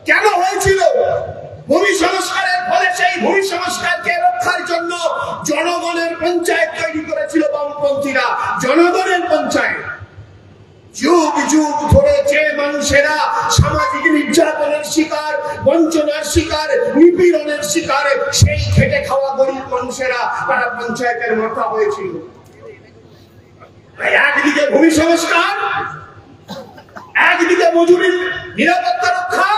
কেন হয়েছিল? ভূমি সংস্কারের ফলে সেই ভূমি সংস্কারকে রক্ষার জন্য জনগণের পঞ্চায়েত তৈরি করেছিল বামপন্থীরা। জনগণের পঞ্চায়েত যুগ যুগ ধরে যে মানুষেরা সামাজিক নির্যাতনের শিকার, বঞ্চনার শিকার, নিপীড়নের শিকার, সেই খেটে খাওয়া গরিব মানুষেরা তারা পঞ্চায়েতের মাথা হয়েছিল। একদিকে ভূমি সংস্কার, একদিকে মজুরির নিরাপত্তা রক্ষা,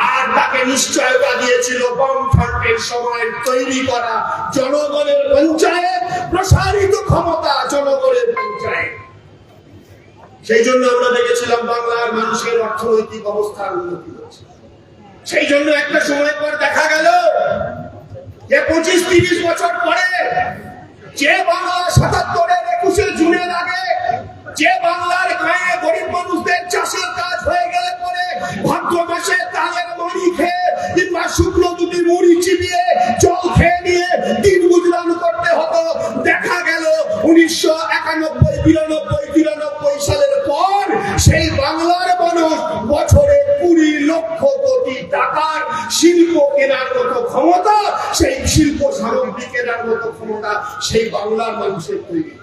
আর তাকে নিশ্চয়তা দিয়েছিল বামফ্রন্টের সময় তৈরি করা জনগণের পঞ্চায়েত, প্রসারিত ক্ষমতা জনগণের পঞ্চায়েত। সেই জন্য আমরা দেখেছিলাম বাংলার মানুষের অর্থনৈতিক অবস্থার উন্নতি হচ্ছে। সেই জন্য একটা সময় পর দেখা গেল যে 25-30 বছর পরে যে বাংলা 77-এর 21শে জুনের আগে যে বাংলার গায়ে গরিব মানুষদের চাষের কাজ হয়ে গেলে পরে ভাদ্র মাসে তালের মুড়ি খেয়ে কিংবা শুকনো দুটি মুড়ি চিবিয়ে জল খেয়ে নিয়ে দিন গুজরান করতে হতো, দেখা গেল 1991-92-93 সালের পর সেই বাংলার মানুষ বছরে 20 লক্ষ কোটি টাকার শিল্প কেনার মতো ক্ষমতা, সেই শিল্প সামগ্রী কেনার মতো ক্ষমতা সেই বাংলার মানুষের তৈরি।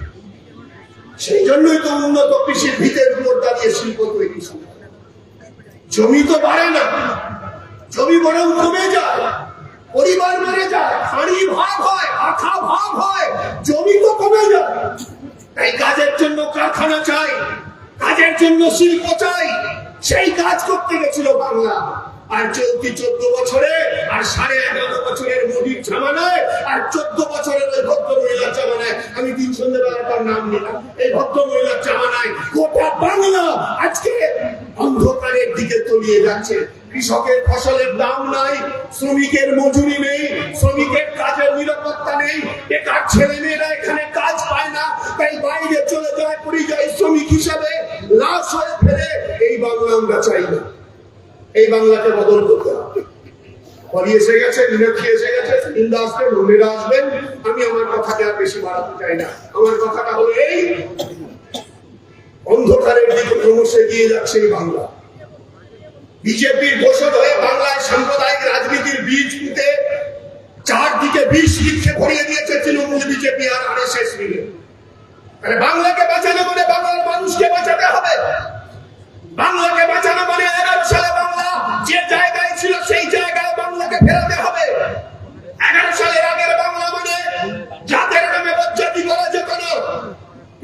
সেই জন্যই তো উন্নত কৃষির ভিতের উপর দাঁড়িয়ে শিল্প তৈরি শুরু। জমি তো বাড়ে না, জমি বরং কমে যায়, পরিবার বেড়ে যায়, খাঁড়ি ভাগ হয়, আখা ভাগ হয়, জমি তো কমে যায়। তাই কাজের জন্য কারখানা চাই, কাজের জন্য শিল্প চাই। সেই কাজ করতে গেছিল বাংলা। আর চলতি 14 বছরে আর 11.5 বছরের মোদীর জামানায় আর 14 বছরের ওই ভদ্র মহিলার জামানায়, আমি দিন সন্ধ্যেবেলা তার নাম নিলাম, এই ভদ্র মহিলার জামানায় গোটা বাংলা আজকে অন্ধকারের দিকে তলিয়ে যাচ্ছে। কৃষকের ফসলের দাম নাই, শ্রমিকের মজুরি নেই, শ্রমিকের কাজের নিরাপত্তা নেই, বেকার ছেলে মেয়েরা এখানে কাজ পায় না, তাই বাইরে চলে যায় পরিযায়ী শ্রমিক হিসাবে, লাশ হয়ে ফেলে। এই বাংলা আমরা চাই না। এই বাংলাকে বদল করতে হবে। পরে এসে গেছে, বিরক্তি এসে গেছে, নিন্দা আসবেন, রুমেরা আসবেন, আমি আমার কথাকে আর বেশি বাড়াতে চাই না। আমার কথাটা হলো এই, অন্ধকারের দিকে ক্রমশ এগিয়ে যাচ্ছে এই বাংলা। বিজেপির ঘোষক হয়ে বাংলায় সাম্প্রদায়িক রাজনীতির বীজ পুঁতে চারদিকে বিষ লিখে ভরিয়ে দিয়েছে তৃণমূল, বিজেপি আর আরএসএস মিলে। বাংলাকে বাঁচানো মানে বাংলার মানুষকে বাঁচাতে হবে। বাংলাকে বাঁচানো মানে 11 সালে বাংলা যে জায়গায় ছিল সেই জায়গায় বাংলাকে ফেরাতে হবে। 11 সালের আগের বাংলা মানে যাদের নামে বজ্জাতি করা যেত না।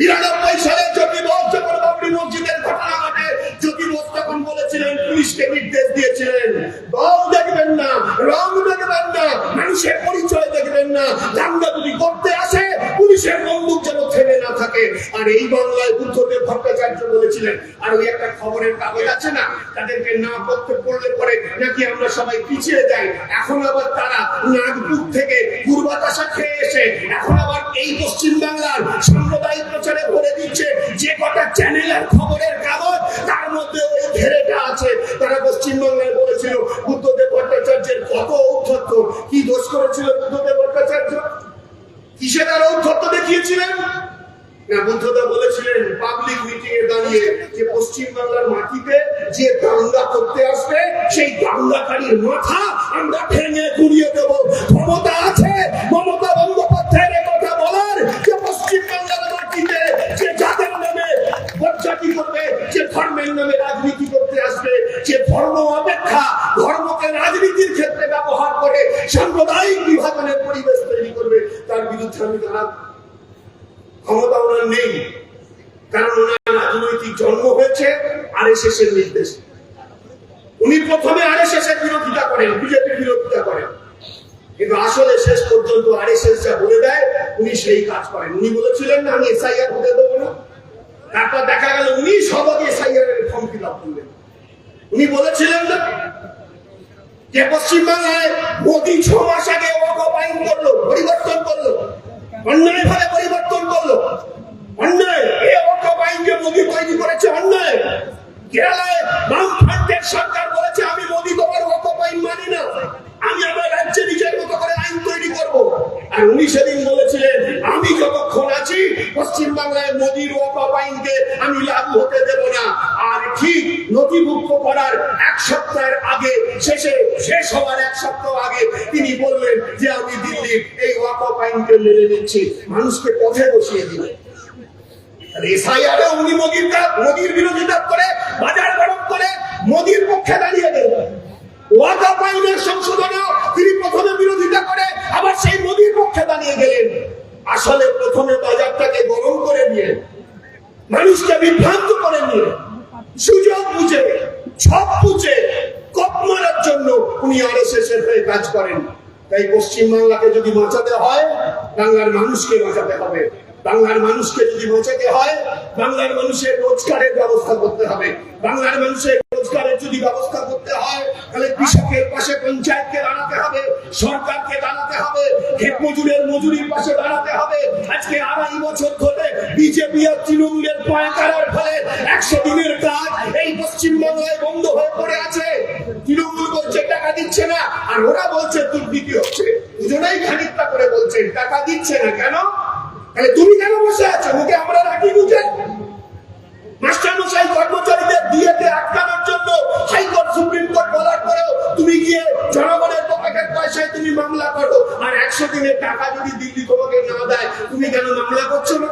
92 সালে জ্যোতি বোস যখন বাবরি মসজিদের ঘটনা ঘটে, জ্যোতি বোস তখন বলেছিলেন, পুলিশকে নির্দেশ দিয়েছিলেন, দল দেখবেন না, রং দেখবেন না, মানুষের পরিচয় দেখবেন না, দাঙ্গা যদি করতে আসে পুলিশের বন্দুক যেন থেমে না থাকে। আর এই বাংলায় বুদ্ধদেব ভট্টাচার্য বলেছিলেন। আর ওই একটা খবরের কাগজ আছে না, তাদেরকে না পড়লে পরে নাকি আমরা সবাই পিছিয়ে যাই। এখন আবার তারা নাগপুর থেকে পূর্বাতাসা খেয়ে এসে এখন আবার এই পশ্চিম বাংলার সাম্প্রদায়িক প্রচারে ভরে দিচ্ছে। যে কটা চ্যানেলের খবরের কাগজ তার মধ্যে ওই ঘেরেটা আছে। তারা পশ্চিম বাংলায় বলেছিল বুদ্ধদেব ভট্টাচার্যের কত ঔদ্ধত্য। কি দোষ করেছিল বুদ্ধদেব ভট্টাচার্য? কিসে তারা ঔদ্ধত্য দেখিয়েছিলেন না? বুদ্ধদেব বলেছিলেন পাবলিক মিটিং এ দাঁড়িয়ে যে পশ্চিম বাংলার মাটিতে যে দাঙ্গা করতে আসবে সেই দাঙ্গাকারীর মাথা আমরা ভেঙে গুড়িয়ে দেব। ক্ষমতা আছে মমতা বন্দ্যোপাধ্যায়ের কথা বলার যে পশ্চিম বাংলার মাটিতে যে জাতের নামে বজ্জাতি করবে, যে ধর্মের নামে রাজনীতি করতে আসবে, যে ধর্ম অপেক্ষা ধর্মকে রাজনীতির ক্ষেত্রে ব্যবহার করে সাম্প্রদায়িক বিভাজনের পরিবেশ তৈরি করবে, তার বিরুদ্ধে আমি দাঁড়াবো। ক্ষমতা ওনার নেই, কারণ ওনার রাজনৈতিক জন্ম হয়েছে আরএসএস এর নির্দেশে। উনি প্রথমে আরএসএস এর বিরোধিতা করেন, বিজেপির বিরোধিতা করেন, কিন্তু আসলে শেষ পর্যন্ত আরএসএস যা বলে দেয় উনি সেই কাজ করেন। উনি বলেছিলেন না আমি এসআইআর হতে দেবো না, তারপর দেখা গেল উনি সবাই এসআইআর এর ফর্ম ফিল আপ করলেন। উনি বলেছিলেন না যে পশ্চিমবাংলায় মোদী 6 মাস আগে ওয়াকফ আইন করলো, পরিবর্তন করলো, অন্যায় ভাবে পরিবর্তন করলো, অন্যায়। এই ওয়াকফ আইন যে মোদী তৈরি করেছে অন্যায়। কেরালায় বামফ্রন্টের সরকার বলেছে আমি মোদী তোমার ওয়াকফ আইন মানি না, আমি আমার রাজ্যে নিজের মতো করে আইন তৈরি করব। আর উনি সেদিন বলেছিলেন আমি যতক্ষণ আছি পশ্চিম বাংলায় মোদীর ওয়াকফ আইনকে আমি লাগু হতে দেব না। আর ঠিক নথিভুক্ত করার 1 সপ্তাহ প্রচারের আগে শেষ হওয়ার এক সপ্তাহ আগে তিনি বললেন যে আমি দিল্লির এই ওয়াকফ আইনকে মেনে নিচ্ছি, মানুষকে পথে বসিয়ে দিলেন। এসআইআরে উনি মোদির বিরোধিতা করে, বাজার গরম করে মোদির পক্ষে দাঁড়িয়ে গেলেন। ওয়াকফ আইনের সংশোধনেও তিনি প্রথমে বিরোধিতা করে আবার সেই মোদির পক্ষে দাঁড়িয়ে গেলেন। আসলে প্রথমে বাজারটাকে গরম করে নিয়ে, মানুষকে বিভ্রান্ত করে নিয়ে, সুযোগ বুঝে, ছক বুঝে কপ মারার জন্য উনি আরএসএস এর হয়ে কাজ করেন। তাই পশ্চিমবাংলাকে যদি বাঁচাতে হয়, বাংলার মানুষকে বাঁচাতে হবে। বাংলার মানুষকে যদি বাঁচাতে হয়, বাংলার মানুষের রোজগারের ব্যবস্থা করতে হবে। বাংলার মানুষের রোজগারের যদি ব্যবস্থা করতে হয়, তাহলে কৃষকের পাশে পঞ্চায়েতকে দাঁড়াতে হবে, সরকারকে দাঁড়াতে হবে, ক্ষেত মজুরের মজুরির পাশে দাঁড়াতে হবে। আজকে 2.5 বছর ধরে বিজেপি আর তৃণমূলের পায়তারার ফলে 100 দিনের কাজ এই পশ্চিমবাংলায় বন্ধ হয়ে পড়ে আছে। তৃণমূল বলছে টাকা দিচ্ছে না, আর ওরা বলছে দুর্নীতি হচ্ছে। দুজনেই খানিকটা করে বলছেন টাকা দিচ্ছে না কেন? তাহলে তুমি কেন বসে আছো? মুখে আমরা রাখি বুঝে। মাস্টারমশাই কর্মচারীদের দিয়েতে আটকানোর জন্য হাইকোর্ট সুপ্রিম কোর্ট বলার পরেও তুমি গিয়ে জনগণের পকেটের পয়সায় তুমি মামলা করো, আর 100 দিনের টাকা যদি দিল্লি তোমাকে না দেয় তুমি কেন মামলা করছো না?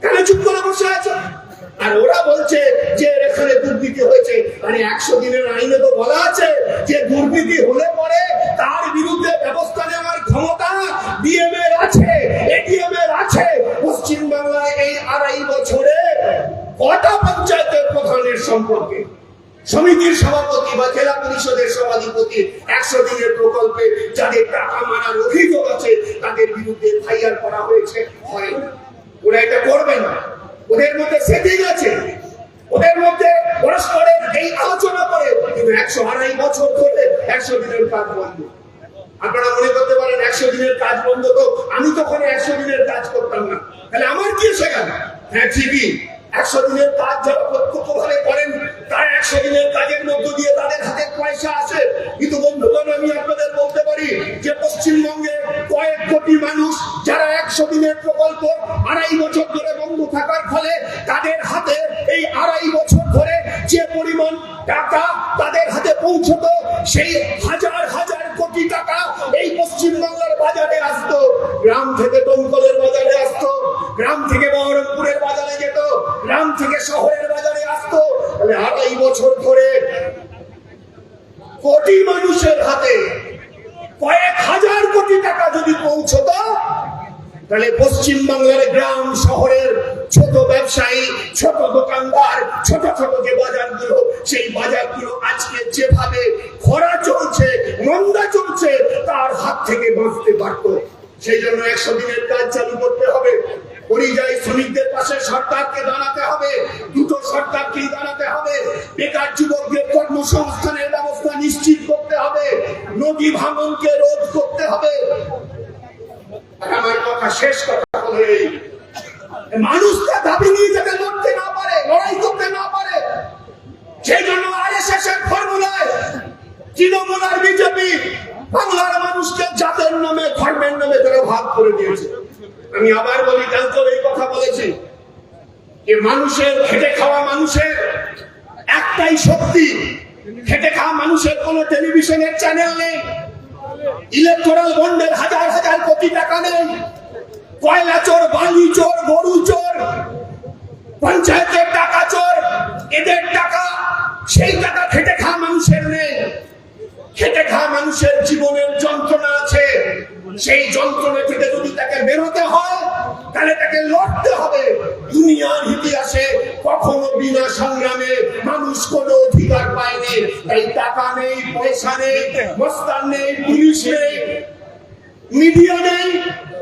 কেন চুপ করে বসে আছো? আর ওরা বলছে যে এখানে দুর্নীতি হয়েছে। মানে 100 দিনের আইনে তো বলা আছে যে দুর্নীতি হলে পরে তার বিরুদ্ধে ব্যবস্থা নেওয়ার ক্ষমতা ডিএম এর আছে, এডিএম এর আছে। পশ্চিমবাংলায় এই 2.5 বছরে কটা পঞ্চায়েতের প্রধানের সম্পর্কে সমিতির সভাপতি বা জেলা পরিষদের সভাধিপতি 100 দিনের প্রকল্পে যাদের টাকা মারার অভিযোগ আছে তাদের বিরুদ্ধে এফআইআর করা হয়েছে? হয় না। ওরা এটা করবে না। ওদের মধ্যে সেটিং আছে, ওদের মধ্যে পরস্পরের এই আলোচনা করে। কিন্তু 2.5 বছর ধরে 100 দিনের কাজ বন্ধ। আপনারা মনে করতে পারেন 100 দিনের কাজ বন্ধ, তো আমি তখন 100 দিনের কাজ করতাম না, তাহলে আমার কি এসে গেল? হ্যাঁ ঠিকই, 100 দিনের কাজ যারা প্রত্যক্ষভাবে করেন তার 100 দিনের কাজের মধ্য দিয়ে তাদের হাতে পয়সা আসে। কিন্তু বন্ধুগণ, আমি আপনাদের বলতে পারি যে পশ্চিমবঙ্গে কয়েক কোটি মানুষ যারা 100 দিনের প্রকল্প 2.5 বছর ধরে বন্ধ থাকার ফলে তাদের হাতে এই 2.5 বছর ধরে যে পরিমাণ টাকা তাদের হাতে পৌঁছতো, সেই হাজার হাজার কোটি টাকা এই পশ্চিমবাংলার বাজারে আসতো। গ্রাম থেকে দমকলের বাজারে আসতো, গ্রাম থেকে বহরমপুরের বাজারে যেত, গ্রাম থেকে শহরের বাজারে আসতো। তাহলে 2.5 বছর ধরে কোটি মানুষের হাতে কয়েক হাজার কোটি টাকা যদি পৌঁছতো, তাহলে পশ্চিমবাংলার গ্রাম শহরের ছোট ব্যবসায়ী, ছোট দোকানদার, ছোট ছোট যে বাজারগুলো, সেই বাজারগুলো আজকে যেভাবে খরা চলছে, মন্দা চলছে, তার হাত থেকে বাঁচতে পারত। সেই জন্য 100 দিনের কাজ চালু করতে হবে। পরিযায়ী শ্রমিকদের পাশে সরকারকে দাঁড়াতে হবে, দুটো সরকারকেই দাঁড়াতে হবে। বেকার যুবকদের কর্মসংস্থানের ব্যবস্থা নিশ্চিত করতে হবে, নদী ভাঙনকে রোধ করতে হবে। আমার কথা শেষ কথা হলো এই, মানুষ তার দাবি নিয়ে যাতে লড়তে না পারে, লড়াই করতে না পারে, সেই জন্য আরএসএস এর ফর্মুলায় তৃণমূল আর বিজেপি বাংলার মানুষকে জাতের নামে, ধর্মের নামে তারা ভাগ করে দিয়েছে। আমি আবার বলি, কালকে এই কথা বলেছি যে মানুষের, খেটে খাওয়া মানুষের একটাই শক্তি। খেটে খাওয়া মানুষের কোনো টেলিভিশনের চ্যানেল নেই, ইলেকট্রাল বন্ডের হাজার হাজার কোটি টাকা নেই, কয়লা চোর, বালি চোর, গরু চোর, পঞ্চায়েতের টাকা চোর, এদের টাকা, সেই টাকা খেটে খাওয়া মানুষের নেই। খেটে খাওয়া মানুষের জীবনের যন্ত্রণা আছে, সেই যন্ত্রণা থেকে যদি তাকে বেরোতে হয় তাহলে তাকে লড়তে হবে। দুনিয়ার ইতিহাসে কখনো বিনা সংগ্রামে মানুষ কোনো অধিকার পায়নি। এই টাকা নেই, পয়সা নেই, মস্তান নেই, পুলিশ নেই, মিডিয়া নেই,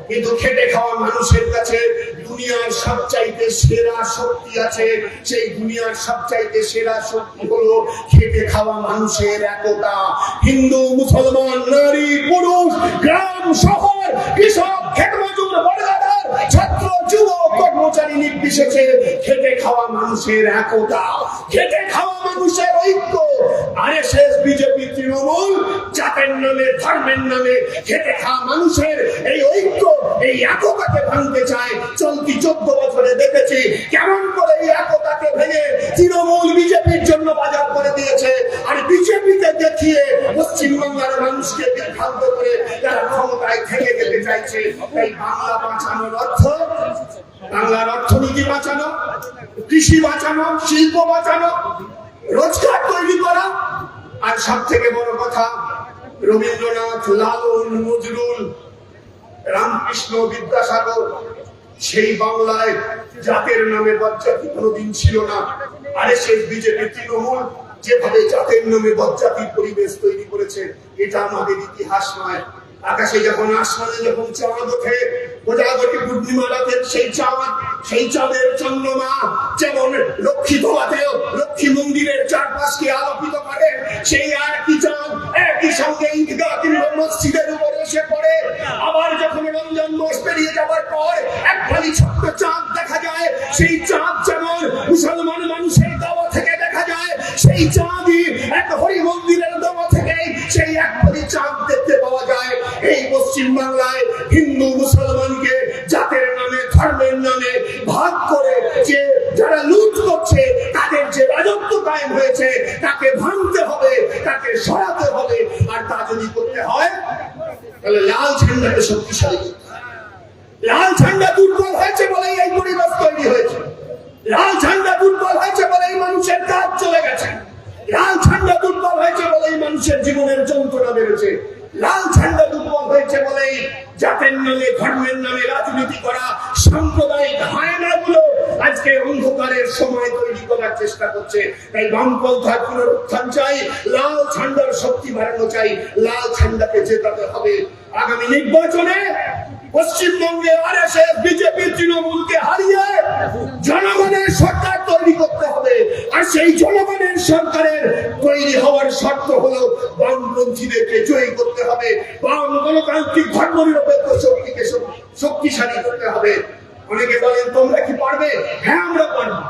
কিন্তু খেটে খাওয়া মানুষের কাছে দুনিয়ার সবচাইতে সেরা শক্তি আছে। সেই দুনিয়ার সবচাইতে সেরা শক্তি হলো খেটে খাওয়া মানুষের একতা। হিন্দু, মুসলমান, নারী, পুরুষ, গ্রাম, শহর, কৃষক, ক্ষেতমজুর, বর্গাদার, ছাত্র, যুবক, কর্মচারী নির্বিশেষে খেটে খাওয়া মানুষের একতা, খেটে খাওয়া মানুষের ঐক্য। আরএসএস, বিজেপি, তৃণমূল জাতের নামে, ধর্মের নামে খেটে খাওয়া মানুষের এই ঐক্য, এই একতাকে ভাঙতে চায়। চলতি 14 বছরে দেখেছি কেমন করে এই একতাকে ভেঙে তৃণমূল বিজেপির জন্য বাজার করে দিয়েছে, আর বিজেপিতে বিভ্রান্ত করে যারা ক্ষমতায় থেকে যেতে চাইছে। এই বাংলা বাঁচানোর অর্থ বাংলার অর্থনীতি বাঁচানো, কৃষি বাঁচানো, শিল্প বাঁচানো, রোজগার তৈরি করা, আর সব থেকে বড় কথা রবীন্দ্রনাথ, লালন, নজরুল, রামকৃষ্ণ, বিদ্যাসাগর সেই বাংলায় জাতের নামে বজ্জাতি কোনোদিন ছিল না। আরে সেই বিজেপি তৃণমূল যেভাবে জাতের নামে বজ্জাতির পরিবেশ তৈরি করেছে, এটা আমাদের ইতিহাস নয়। আকাশে যখন আসমানে যখন চাঁদ ওঠে, কোজাগরী পূর্ণিমা রাতের সেই চাঁদের চন্দ্রমা যেমন লক্ষ্মী ধোয়াতেও লক্ষ্মী মন্দিরের চারপাশকে আলোকিত করে, সেই একই চাঁদ একই সঙ্গে ঈদগাহ কিংবা মসজিদের উপরে এসে পড়ে। আবার যখন রমজান মাস পেরিয়ে যাওয়ার পর এক খালি ছোট্ট চাঁদ দেখা যায়, সেই চাঁদ যেমন মুসলমান মানুষের দাওয়া থেকে দেখা যায়, সেই চাঁদই এক হরি মন্দিরের দাওয়া থেকে সেই এক খালি চাঁদ দেখতে পাওয়া যায়। এই পশ্চিম বাংলায় হিন্দু মুসলমানকে জাতের নামে, ধর্মের নামে ভাগ করে যে যারা লুট করছে, তাদের যে রাজত্ব কায়েম হয়েছে, তাকে ভাঙতে হবে, তাকে সরাতে হবে। আর তা যদি করতে হয় তাহলে লাল ঝান্ডাকে শক্তিশালী করতে হবে। লাল ঝান্ডা দুর্বল হয়েছে বলেই এই পরিবেশ তৈরি হয়েছে। লাল ঝান্ডা দুর্বল হয়েছে বলেই মানুষের কাজ চলে গেছে। লাল ঝান্ডা দুর্বল হয়েছে বলেই মানুষের জীবনের যন্ত্রণা বেড়েছে। লাল ঝান্ডা দুর্বল হয়েছে বলেই জাতের নামে, ধর্মের নামে রাজনীতি করা সাম্প্রদায়িক হায়নাগুলো আজকে অন্ধকারের সময় তৈরি করার চেষ্টা করছে। তাই বামপন্থার পুনরুত্থান চাই, লাল ঝান্ডার শক্তি বাড়ানো চাই, লাল ঝান্ডাকে জেতাতে হবে। আগামী নির্বাচনে পশ্চিমবঙ্গে আরএসএস, বিজেপি, তৃণমূলকে হারিয়ে জনগণের সরকার তৈরি করতে হবে। আর সেই জনগণের সরকারের তৈরি হওয়ার শর্ত হলো বামপন্থীদেরকে জয়ী করতে হবে, বাম গণতান্ত্রিক ধর্মনিরপেক্ষ শক্তিকে শক্তিশালী করতে হবে। অনেকে বলেন তোমরা কি পারবে? হ্যাঁ, আমরা পারবো।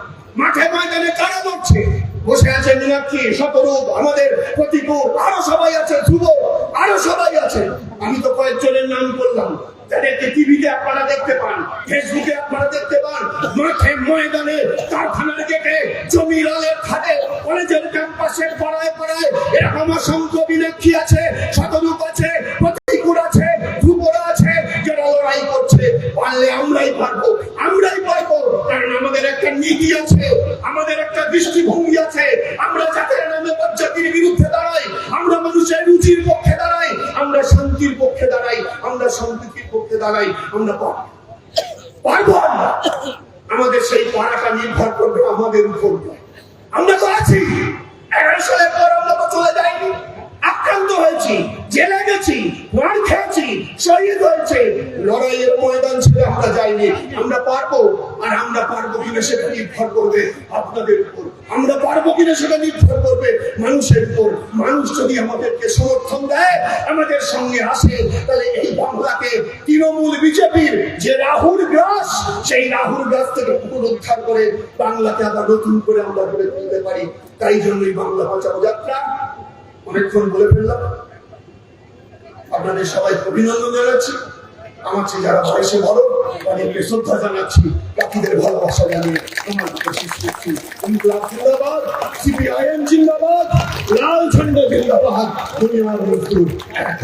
মাঠে ময়দানে কারা লড়ছে? বসে আছে মীনাক্ষী, শতরূপ, আমাদের প্রতিকূল, আরো সবাই আছে, ধ্রুব, আরো সবাই আছে। আমি তো কয়েকজনের নাম করলাম, যাদেরকে টিভিতে আপনারা দেখতে পান, ফেসবুকে আপনারা দেখতে পান। মাঠে ময়দানে, কারখানার গেটে, জমির আলের খাটে, কলেজের ক্যাম্পাসের পাড়ায় পাড়ায় এরকম অসংখ্য মীনাক্ষী আছে, শতরূপ আছে, প্রতিকূল আছে, ধ্রুবরা আছে, যারা লড়াই করছে। পারলে আমরাই পারবো, আমরাই পারবো। কারণ আমাদের একটা নীতি আছে, আমাদের একটা দৃষ্টিভঙ্গি আছে। আমরা জাতের নামে বজ্জাতির বিরুদ্ধে দাঁড়াই, আমরা মানুষের রুচির পক্ষে দাঁড়াই, আমরা শান্তির পক্ষে দাঁড়াই, আমরা সম্প্রীতির পক্ষে দাঁড়াই। আমরা পারবো। আমাদের সেই পাড়াটা নির্ভর করবে আমাদের উপর। আমরা তো আছি। 11 সালের পর আমরা তো চলে যাইনি, আক্রান্ত হয়েছি, জেলে গেছি, মার খেয়েছি, শহীদ হয়েছে। লড়াইয়ের ময়দান ছেড়ে আমরা যাইনি। আমরা পারবো। আর আমরা পারবো কিনা সেটা নির্ভর করবে আপনাদের উপর। আমরা পারবো কিনা সেটা নির্ভর করবে মানুষের উপর। মানুষ যদি আমাদেরকে সমর্থন দেয়, আমাদের সঙ্গে আসে, তাহলে এই বাংলাকে তৃণমূল, বিজেপির যে রাহুল গ্রাস, সেই রাহুল গ্রাস থেকে পুনরুদ্ধার করে বাংলাকে আবার নতুন করে আমরা গড়ে তুলতে পারি। তাই জন্যই বাংলা বাঁচাও যাত্রা। অনেকক্ষণ বলে ফেললাম। আপনাদের সবাই অভিনন্দন জানাচ্ছি। আমার চেয়ে যারা বয়সে বড় তাদেরকে শ্রদ্ধা জানাচ্ছি, বাকিদের ভালোবাসা জানিয়ে আমার শেষ করছি। ইনকলাব জিন্দাবাদ, সিপিআইএম জিন্দাবাদ, লাল ঝান্ডা জিন্দাবাদ, দুনিয়ার মজদুর এক।